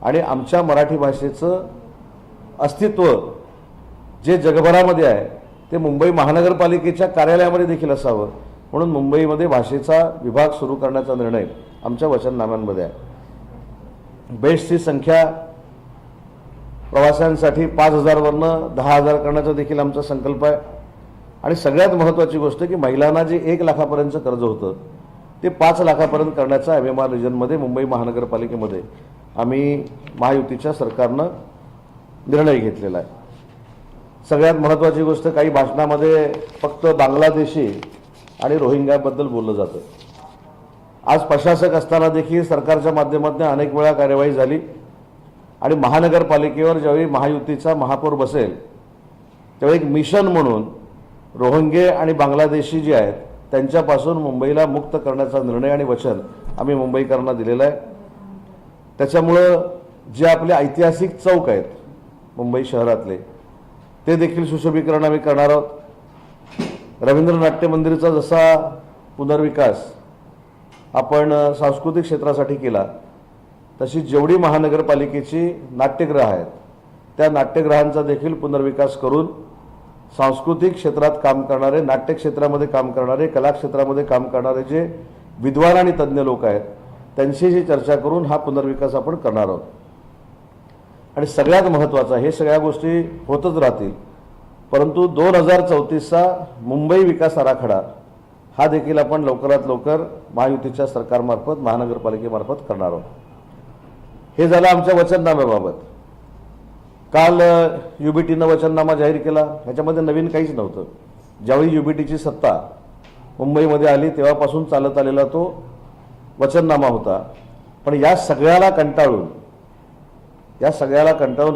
आणि आमच्या मराठी भाषेचं अस्तित्व जे जगभरामध्ये आहे ते मुंबई महानगरपालिकेच्या कार्यालयामध्ये देखील असावं, म्हणून मुंबईमध्ये भाषेचा विभाग सुरू करण्याचा निर्णय आमच्या वचननाम्यांमध्ये आहे। बेस्टची संख्या प्रवाशांसाठी 5,000 वरनं 10,000 करण्याचा देखील आमचा संकल्प आहे। आणि सगळ्यात महत्त्वाची गोष्ट की महिलांना जे 1 लाखापर्यंतचं कर्ज होतं ते 5 लाखापर्यंत करण्याचा MMR रिजनमध्ये मुंबई महानगरपालिकेमध्ये आम्ही महायुतीच्या सरकारनं निर्णय घेतलेला आहे। सगळ्यात महत्त्वाची गोष्ट, काही भाषणामध्ये फक्त बांगलादेशी आणि रोहिंग्याबद्दल बोललं जातं। आज प्रशासक असताना देखील सरकारच्या माध्यमातून अनेक वेळा कार्यवाही झाली आणि महानगरपालिकेवर ज्यावेळी महायुतीचा महापौर बसेल त्यावेळी एक मिशन म्हणून रोहिंगे आणि बांगलादेशी जे आहेत त्यांच्यापासून मुंबईला मुक्त करण्याचा निर्णय आणि वचन आम्ही मुंबईकरांना दिलेलं आहे। त्याच्यामुळं जे आपले ऐतिहासिक चौक आहेत मुंबई शहरातले ते देखील सुशोभीकरण आम्ही करणार आहोत। रवींद्र नाट्य मंदिरचा जसा पुनर्विकास आपण सांस्कृतिक क्षेत्रासाठी केला तशी जेवढी महानगरपालिकेची नाट्यगृह आहेत त्या नाट्यगृहांचा देखील पुनर्विकास करून सांस्कृतिक क्षेत्रात काम करणारे, नाट्य क्षेत्रामध्ये काम करणारे, कला क्षेत्रामध्ये काम करणारे जे विद्वान आणि तज्ज्ञ लोक आहेत त्यांच्याशी चर्चा करून हा पुनर्विकास आपण करणार आहोत। आणि सगळ्यात महत्त्वाचं, हे सगळ्या गोष्टी होतच राहतील, परंतु 2034चा मुंबई विकास आराखडा हा देखील आपण लवकरात लवकर महायुतीच्या सरकारमार्फत महानगरपालिकेमार्फत करणार आहोत। हे झालं आमच्या वचननाम्याबाबत। काल UBTनं वचननामा जाहीर केला, ह्याच्यामध्ये नवीन काहीच नव्हतं। ज्यावेळी UBTची सत्ता मुंबईमध्ये आली तेव्हापासून चालत आलेला तो वचननामा होता। पण या सगळ्याला कंटाळून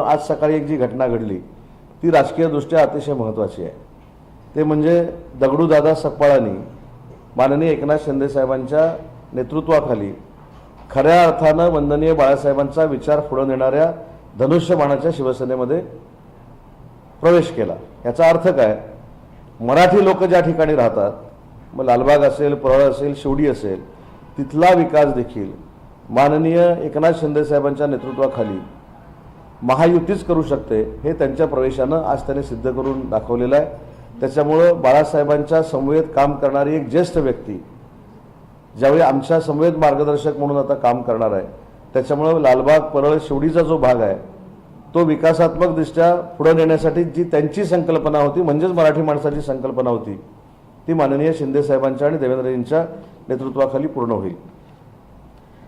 आज सकाळी एक जी घटना घडली ती राजकीयदृष्ट्या अतिशय महत्त्वाची आहे। ते म्हणजे दगडूदादा सकपाळांनी माननीय एकनाथ शिंदे साहेबांच्या नेतृत्वाखाली खऱ्या अर्थानं वंदनीय बाळासाहेबांचा विचार पुढे नेणाऱ्या धनुष्यबाणाच्या शिवसेनेमध्ये प्रवेश केला। याचा अर्थ काय, मराठी लोक ज्या ठिकाणी राहतात, मग लालबाग असेल, परळ असेल, शिवडी असेल, तिथला विकास देखील माननीय एकनाथ शिंदे साहेबांच्या नेतृत्वाखाली महायुतीच करू शकते, हे त्यांच्या प्रवेशानं आज त्यांनी सिद्ध करून दाखवलेलं आहे। त्याच्यामुळं बाळासाहेबांच्या समवेत काम करणारी एक ज्येष्ठ व्यक्ती ज्यावेळी आमच्या समवेत मार्गदर्शक म्हणून आता काम करणार आहे, त्याच्यामुळं लालबाग, परळ, शिवडीचा जो भाग आहे तो विकासात्मकदृष्ट्या पुढे नेण्यासाठी जी त्यांची संकल्पना होती, म्हणजेच मराठी माणसाची संकल्पना होती, ती माननीय शिंदे साहेबांच्या आणि देवेंद्रजींच्या नेतृत्वाखाली पूर्ण होईल।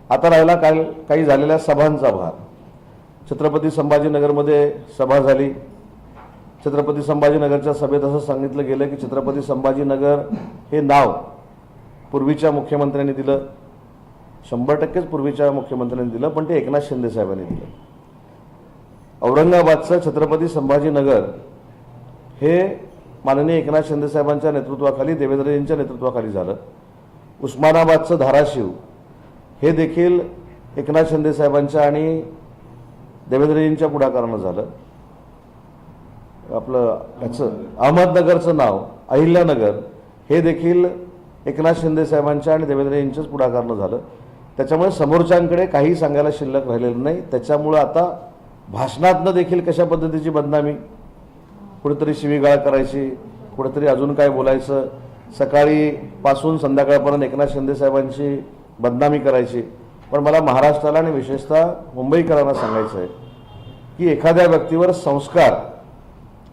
आता राहिला काही झालेल्या सभांचा भार। छत्रपती संभाजीनगरमध्ये सभा झाली। छत्रपती संभाजीनगरच्या सभेत असं सांगितलं गेलं की छत्रपती संभाजीनगर हे नाव पूर्वीच्या मुख्यमंत्र्यांनी दिलं, 100%च पूर्वीच्या मुख्यमंत्र्यांनी दिलं, पण ते एकनाथ शिंदे साहेबांनी दिलं। औरंगाबादचं छत्रपती संभाजीनगर हे माननीय एकनाथ शिंदे साहेबांच्या नेतृत्वाखाली, देवेंद्रजींच्या नेतृत्वाखाली झालं। उस्मानाबादचं धाराशिव हे देखील एकनाथ शिंदे साहेबांच्या आणि देवेंद्रजींच्या पुढाकारानं झालं। आपलं याचं अहमदनगरचं नाव अहिल्यानगर हे देखील एकनाथ शिंदे साहेबांच्या आणि देवेंद्रजींच्याच पुढाकारानं झालं। त्याच्यामुळे समोरच्यांकडे काही सांगायला शिल्लक राहिलेलं नाही। त्याच्यामुळं आता भाषणातनं देखील कशा पद्धतीची बदनामी, कुठेतरी शिवीगाळ करायची, कुठेतरी अजून काय बोलायचं, सकाळीपासून संध्याकाळपर्यंत एकनाथ शिंदे साहेबांची बदनामी करायची। पण मला महाराष्ट्राला आणि विशेषतः मुंबईकरांना सांगायचं आहे की एखाद्या व्यक्तीवर संस्कार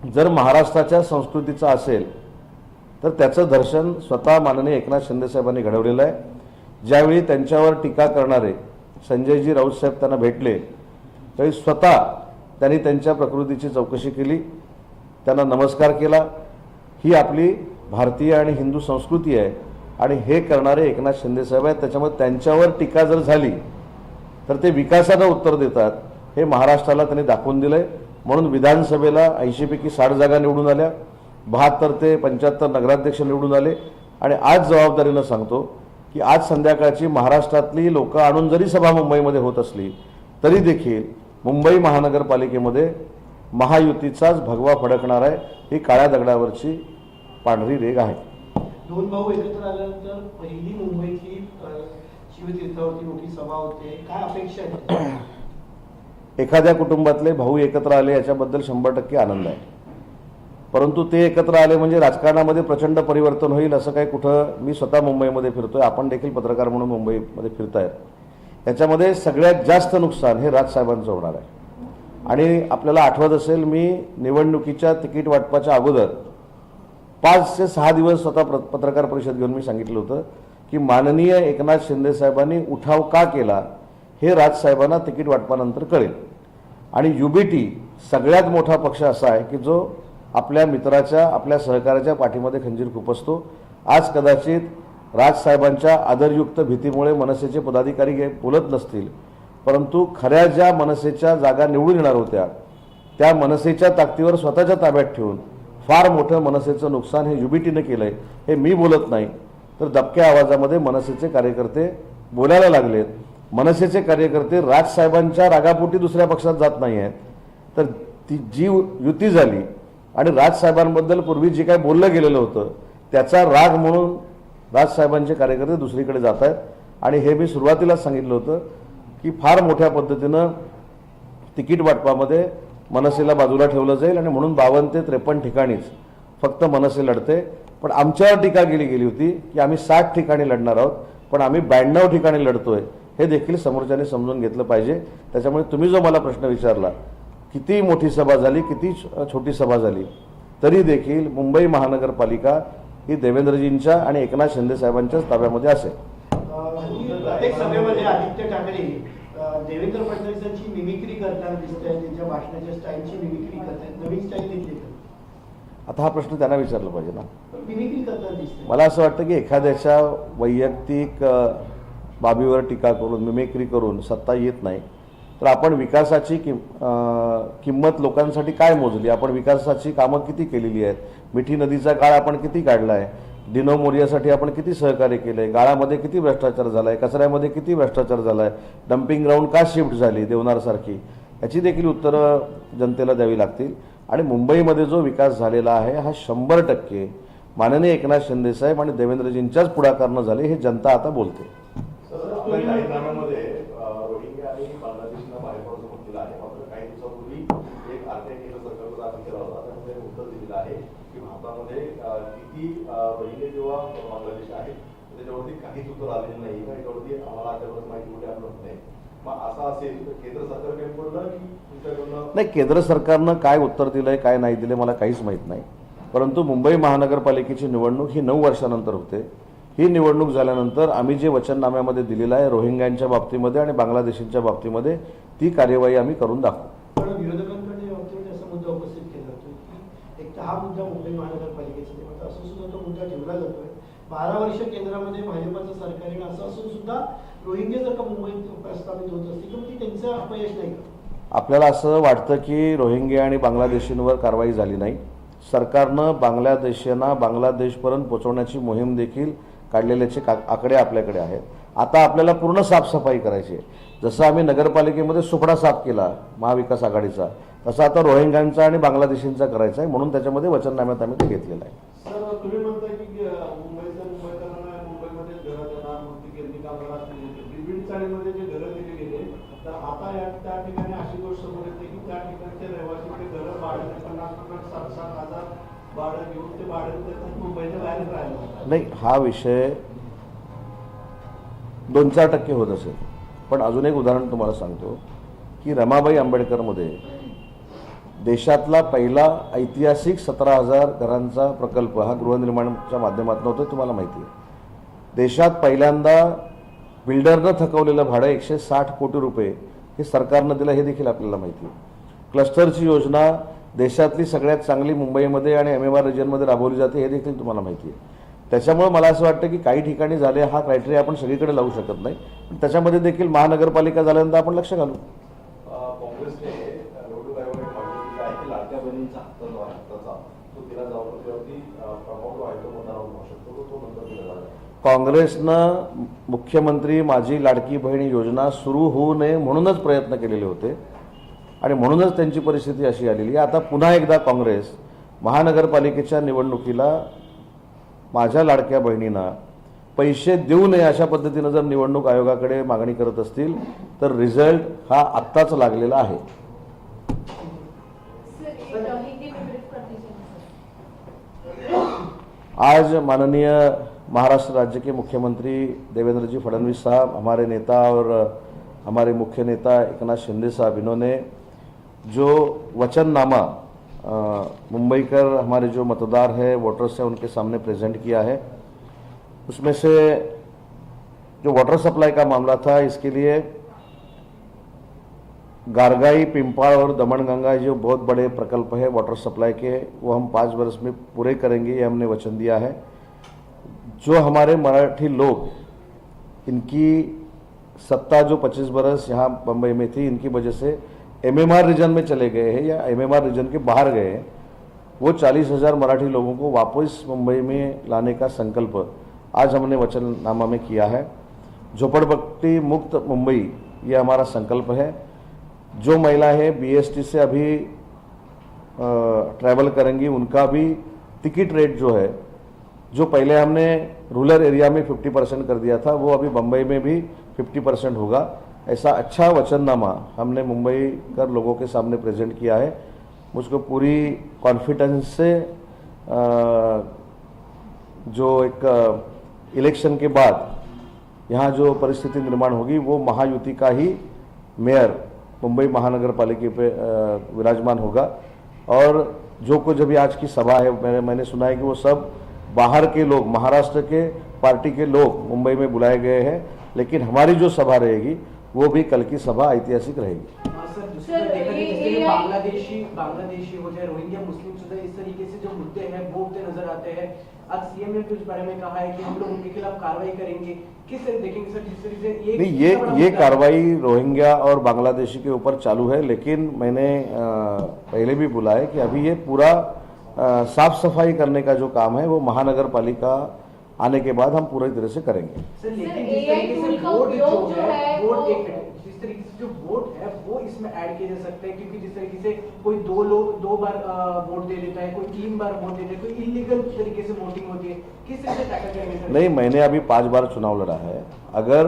जर महाराष्ट्राच्या संस्कृतीचा असेल तर त्याचं दर्शन स्वतः माननीय एकनाथ शिंदे साहेबांनी घडवलेलं आहे। ज्यावेळी त्यांच्यावर टीका करणारे संजयजी राऊत साहेब त्यांना भेटले त्यावेळी स्वतः त्यांनी त्यांच्या प्रकृतीची चौकशी केली, त्यांना नमस्कार केला। ही आपली भारतीय आणि हिंदू संस्कृती आहे आणि हे करणारे एकनाथ शिंदे साहेब आहेत। त्याच्यामुळे त्यांच्यावर टीका जर झाली तर ते विकासानं उत्तर देतात, हे महाराष्ट्राला त्यांनी दाखवून दिलंय। म्हणून विधानसभेला 80 पैकी 60 जागा निवडून आल्या, 72 ते 75 नगराध्यक्ष निवडून आले। आणि आज जबाबदारीनं सांगतो की आज संध्याकाळची महाराष्ट्रातली लोक आणून जरी सभा मुंबईमध्ये होत असली तरी देखील मुंबई महानगरपालिकेमध्ये महायुतीचाच भगवा फडकणार आहे। ही काळ्या दगडावरची पांढरी रेघ आहे। दोन भाऊ एकत्र आल्यानंतर पहिली मुंबईची शिवतीर्थावरती मोठी सभा होते, काय अपेक्षा आहे? एखाद्या कुटुंबातले भाऊ एकत्र आले याच्याबद्दल 100% आनंद आहे. परंतु ते एकत्र आले म्हणजे राजकारणामध्ये प्रचंड परिवर्तन होईल असं काही कुठं, मी स्वतः मुंबईमध्ये फिरतोय, आपण देखील पत्रकार म्हणून मुंबईमध्ये फिरतायत, याच्यामध्ये सगळ्यात जास्त नुकसान हे राजसाहेबांचं होणार आहे. आणि आपल्याला आठवत असेल, मी निवडणुकीच्या तिकीट वाटपाच्या अगोदर 5 ते 6 दिवस स्वतः पत्रकार परिषद घेऊन मी सांगितलं होतं की माननीय एकनाथ शिंदे साहेबांनी उठाव का केला हे राजसाहेबांना तिकीट वाटपानंतर कळेल. आणि UBT सगळ्यात मोठा पक्ष असा आहे की जो आपल्या मित्राच्या, आपल्या सहकार्याच्या पाठीमध्ये खंजीर खुपसतो. आज कदाचित राजसाहेबांच्या आदरयुक्त भीतीमुळे मनसेचे पदाधिकारी बोलत नसतील, परंतु खऱ्या ज्या मनसेच्या जागा निवडून येणार होत्या त्या मनसेच्या ताकदीवर स्वतःच्या ताब्यात ठेवून फार मोठं मनसेचं नुकसान हे UBTनं केलं आहे. हे मी बोलत नाही, तर दबक्या आवाजामध्ये मनसेचे कार्यकर्ते बोलायला लागलेत. मनसेचे कार्यकर्ते राजसाहेबांच्या रागापोटी दुसऱ्या पक्षात जात नाही आहेत, तर ती जी युती झाली आणि राजसाहेबांबद्दल पूर्वी जे काय बोललं गेलेलं होतं त्याचा राग म्हणून राजसाहेबांचे कार्यकर्ते दुसरीकडे जात आहेत. आणि हे मी सुरुवातीलाच सांगितलं होतं की फार मोठ्या पद्धतीनं तिकीट वाटपामध्ये मनसेला बाजूला ठेवलं जाईल आणि म्हणून 52 ते 53 ठिकाणीच फक्त मनसे लढते. पण आमच्यावर टीका केली होती की आम्ही 60 ठिकाणी लढणार आहोत, पण आम्ही 92 ठिकाणी लढतोय, हे देखील समोरच्याने समजून घेतलं पाहिजे. त्याच्यामुळे तुम्ही जो मला प्रश्न विचारला, किती मोठी सभा झाली, किती छोटी सभा झाली, तरी देखील मुंबई महानगरपालिका ही देवेंद्रजींच्या आणि एकनाथ शिंदे साहेबांच्याच ताब्यामध्ये असेल. प्रत्येक सभेमध्ये आदित्य ठाकरे देवेंद्र फडणवीसांची मिमिक्री करताना दिसत आहे, त्यांच्या भाषणाच्या स्टाईलची मिमिक्री करतायत, नवीन स्टाईल घेतली. आता हा प्रश्न त्यांना विचारला पाहिजे ना. मिमिक्री करताना दिसत मला असं वाटतं की एखाद्याच्या वैयक्तिक बाबीवर टीका करून, मिमिक्री करून सत्ता येत नाही. तर आपण विकासाची किंमत लोकांसाठी काय मोजली, आपण विकासाची कामं किती केलेली आहेत, मिठी नदीचा काळ आपण किती काढला आहे, डिनो मोरियासाठी आपण किती सहकार्य केलं आहे, गाळामध्ये किती भ्रष्टाचार झाला आहे, कचऱ्यामध्ये किती भ्रष्टाचार झाला आहे, डम्पिंग ग्राउंड का शिफ्ट झाली देवनारसारखी, याची देखील उत्तरं जनतेला द्यावी लागतील. आणि मुंबईमध्ये जो विकास झालेला आहे हा 100% माननीय एकनाथ शिंदे साहेब आणि देवेंद्रजींच्याच पुढाकारानं झाले, हे जनता आता बोलते. काही जाहिरानाम्यामध्ये रोहिंग्या आणि बांगलादेशला बाहेर पडून म्हटलेलं आहे. मात्र काही दिवसापूर्वी एक आरटीआय केंद्र सरकारला दाखल केला होता, त्यामध्ये उत्तर दिलेलं आहे की भारतामध्ये किती रोहिंग्या किंवा बांगलादेश आहे त्याच्यावरती काहीच उत्तर आलेलं नाही, त्याच्यावरती आम्हाला त्याबद्दल माहिती कुठे आपलं नाही. मग असं असेल तर केंद्र सरकार काही बोललं की तुमच्याकडनं नाही, केंद्र सरकारनं काय उत्तर दिलंय काय नाही दिले मला काहीच माहीत नाही. परंतु मुंबई महानगरपालिकेची निवडणूक ही 9 वर्षानंतर होते. ही निवडणूक झाल्यानंतर आम्ही जे वचननाम्यामध्ये दिलेलं आहे रोहिंग्यांच्या बाबतीमध्ये आणि बांगलादेशींच्या बाबतीमध्ये ती कार्यवाही आम्ही करून दाखवू. पण विरोधकांकडे या बाबतीमध्ये असा मुद्दा उपस्थित केला जातो की एक तर हा मुद्दा मुंबई महानगरपालिकेचा ते मात्र असं सुद्धा तो मुद्दा ठेवला जातोय 12 वर्ष केंद्रामध्ये भाजपचं सरकार आहे, असं असून सुद्धा रोहिंग्या जर का मुंबईत प्रस्तावित होत असतील तर ती त्यांचं अपयश नाही का? आपल्याला असं वाटतं की रोहिंग्या आणि बांगलादेशींवर कारवाई झाली नाही. सरकारनं बांगलादेशींना बांगलादेशपर्यंत पोहोचवण्याची मोहीम देखील काढलेल्याचे आकडे आपल्याकडे आहेत. आता आपल्याला पूर्ण साफसफाई करायची आहे. जसं आम्ही नगरपालिकेमध्ये सुपडा साफ केला महाविकास आघाडीचा, तसा आता रोहिंग्यांचा आणि बांगलादेशींचा करायचा आहे, म्हणून त्याच्यामध्ये वचननाम्यात आम्ही ते घेतलेलं आहे. सर तुम्ही म्हणताय की मुंबईकरांना मुंबईमध्ये घरं देणार, मूर्ती कामगार असतील, बीड चाळीमध्ये जे घरं दिली गेले, तर आता त्या ठिकाणी अशी गोष्ट समोर येते की त्या ठिकाणचे रहिवासी ते घरं भाडं 50,000 7,000 भाडं घेऊन ते भाडं देतात, मुंबईच्या बाहेर राहिलं. नाही, हा विषय 2-4% होत असेल. पण अजून एक उदाहरण तुम्हाला सांगतो की रमाबाई आंबेडकरमध्ये देशातला पहिला ऐतिहासिक 17,000 घरांचा प्रकल्प हा गृहनिर्माणाच्या माध्यमातून होतो, तुम्हाला माहिती आहे. देशात पहिल्यांदा बिल्डरनं थकवलेलं भाडं 160 कोटी रुपये हे सरकारनं दिलं, हे देखील आपल्याला माहिती आहे. क्लस्टरची योजना देशातली सगळ्यात चांगली मुंबईमध्ये आणि MMR रिजनमध्ये राबवली जाते, हे देखील तुम्हाला माहिती आहे. त्याच्यामुळे मला असं वाटतं की काही ठिकाणी झाले, हा क्रायटेरिया आपण सगळीकडे लावू शकत नाही, पण त्याच्यामध्ये देखील महानगरपालिका झाल्यानंतर आपण लक्ष घालू. काँग्रेसने निवडणूक आयोगाने मागणी केली आहे की लाडक्या बहिणींचा हक्क जो आहे हक्काचा तो दिला जावा, त्यावरती प्रभाव आहे तो मतदारावर होऊ शकतो, तो नंतर दिला जाणार. काँग्रेसनं मुख्यमंत्री माझी लाडकी बहीण योजना सुरू होऊ नये म्हणूनच प्रयत्न केलेले होते आणि म्हणूनच त्यांची परिस्थिती अशी आलेली आहे. आता पुन्हा एकदा काँग्रेस महानगरपालिकेच्या निवडणुकीला माझ्या लाडक्या बहिणींना पैसे देऊ नये अशा पद्धतीनं जर निवडणूक आयोगाकडे मागणी करत असतील तर रिझल्ट हा आत्ताच लागलेला आहे. आज माननीय महाराष्ट्र राज्य के मुख्यमंत्री देवेंद्र जी फडणवीस साहब, हमारे नेता और हमारे मुख्य नेता एकनाथ शिंदे साहब, इन्होंने जो वचननामा मुंबईकर हमारे जो मतदार हैं, वोटर्स हैं, उनके सामने प्रेजेंट किया है, उसमें से जो वाटर सप्लाई का मामला था, इसके लिए गारगाई, पिंपाड़ और दमनगंगा जो बहुत बड़े प्रकल्प है वाटर सप्लाई के, वो हम 5 वर्ष में पूरे करेंगे, ये हमने वचन दिया है. जो हमारे मराठी लोग, इनकी सत्ता जो 25 बरस यहाँ बम्बई में थी, इनकी वजह से एमएमआर रीजन में चले गए हैं या एमएमआर रीजन के बाहर गए हैं, वो 40,000 मराठी लोगों को वापस मुंबई में लाने का संकल्प आज हमने वचननामा में किया है. झोपड़पट्टी मुक्त मुंबई ये हमारा संकल्प है. जो महिलाएं बीएसटी से अभी ट्रैवल करेंगी, उनका भी टिकट रेट जो है, जो पहले हमने रूरल एरिया में 50% कर दिया था, वो अभी बम्बई में भी 50% होगा. ऐसा अच्छा वचननामा हमने मुंबई कर लोगों के सामने प्रेजेंट किया है. मुझको पूरी कॉन्फिडेंस से जो एक इलेक्शन के बाद यहाँ जो परिस्थिति निर्माण होगी, वो महायुति का ही मेयर मुंबई महानगर पालिका पे विराजमान होगा. और जो कुछ अभी आज की सभा है, मैंने सुना है कि वो सब बाहर के लोग, महाराष्ट्र के पार्टी के लोग मुंबई में बुलाए गए हैं, लेकिन हमारी जो सभा रहेगी वो भी कल की सभा ऐतिहासिक रहेगी. बांग्लादेशी हो जाए, रोहिंग्या मुस्लिम सुधा, इस तरीके से जो मुद्दे हैं वो उठते नजर आते हैं. आज सीएम ने कुछ बारे में कहा है कि हम लोग उनके खिलाफ कार्रवाई करेंगे. किस तरह देखेंगे सर, जिस तरीके से नहीं, ये कार्रवाई रोहिंग्या और बांग्लादेशी के ऊपर चालू है, लेकिन मैंने पहले भी बोला है कि अभी ये पूरा साफ सफाई करने का जो काम है वो महानगर पालिका आने के बाद हम पूरी तरह से करेंगे. सर लेकिन जिस तरीके से वोट जो है, वोट जिस तरीके से जो वोट है वो इसमें ऐड किए जा सकते हैं, क्योंकि जिस तरीके से कोई दो बार वोट दे देता है, कोई 3 बार वोट देता है, कोई इलीगल तरीके से वोटिंग होती है, किस तरह से टैकल करेंगे? नहीं, मैंने अभी 5 बार चुनाव लड़ा है. अगर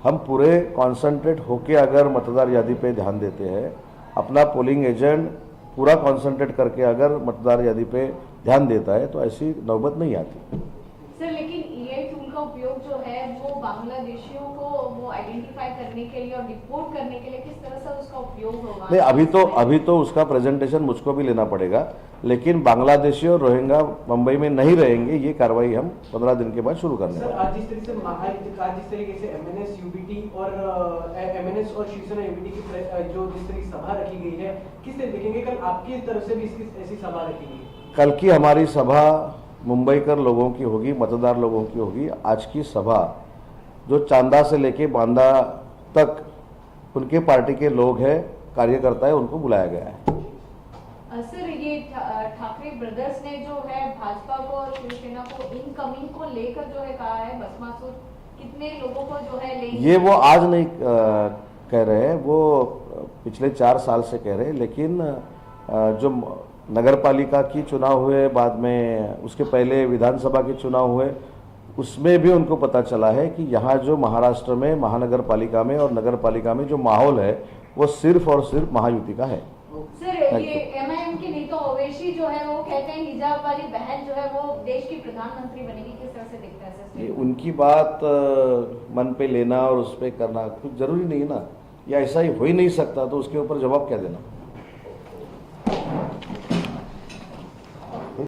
हम पूरे कॉन्सेंट्रेट होके अगर मतदार यादी पे ध्यान देते हैं, अपना पोलिंग एजेंट पूरा कॉन्सेंट्रेट करके अगर मतदार यादी पे ध्यान देता है, तो ऐसी नौबत नहीं आती. सर लेकिन ईआई टूल का उपयोग जो है वो बांग्लादेशियों को वो आइडेंटिफाई करने के लिए और रिपोर्ट करने के लिए किस तरह से उसका उपयोग होगा? नहीं, अभी तो उसका प्रेजेंटेशन मुझको भी लेना पड़ेगा, लेकिन बांग्लादेशी और रोहिंग्या मुंबई में नहीं रहेंगे. ये कार्रवाई हम 15 दिन के बाद शुरू करने सर, आज जिस तरीके से एमएनएस यूबीटी और एमएनएस और शिवसेना यूबीटी की जो जिस तरीके सभा रखी गई है, किस तरह देखेंगे? कल आपकी तरफ से भी इसकी ऐसी सभा रखी गई? कल की हमारी सभा मुंबई कर लोगों की होगी, मतदार लोगों की होगी. आज की सभा जो चांदा से लेके बांदा तक उनके पार्टी के लोग हैं, कार्यकर्ता है, उनको बुलाया गया है. सर ये ठाकरे ब्रदर्स ने जो है भाजपा को और शिवसेना को इनकमिंग को लेकर जो है कहा है, भस्मासुर कितने लोगों को जो है लेंगे? ये वो आज नहीं कह रहे हैं, वो पिछले 4 साल से कह रहे हैं. लेकिन जो नगर पालिका की चुनाव हुए, बाद में उसके पहले विधानसभा के चुनाव हुए, उसमें भी उनको पता चला है कि यहाँ जो महाराष्ट्र में महानगर पालिका में और नगर पालिका में जो माहौल है वो सिर्फ और सिर्फ महायुति का है. सर ये एमआईएम के नेता ओवैसी जो है वो कहते हैं हिजाब वाली बहन जो है वो देश की प्रधानमंत्री बनेगी. किस तरह से दिखता है सर? ये उनकी बात मन पे लेना और उस पर करना कुछ जरूरी नहीं है ना, या ऐसा ही हो ही नहीं सकता, तो उसके ऊपर जवाब क्या देना.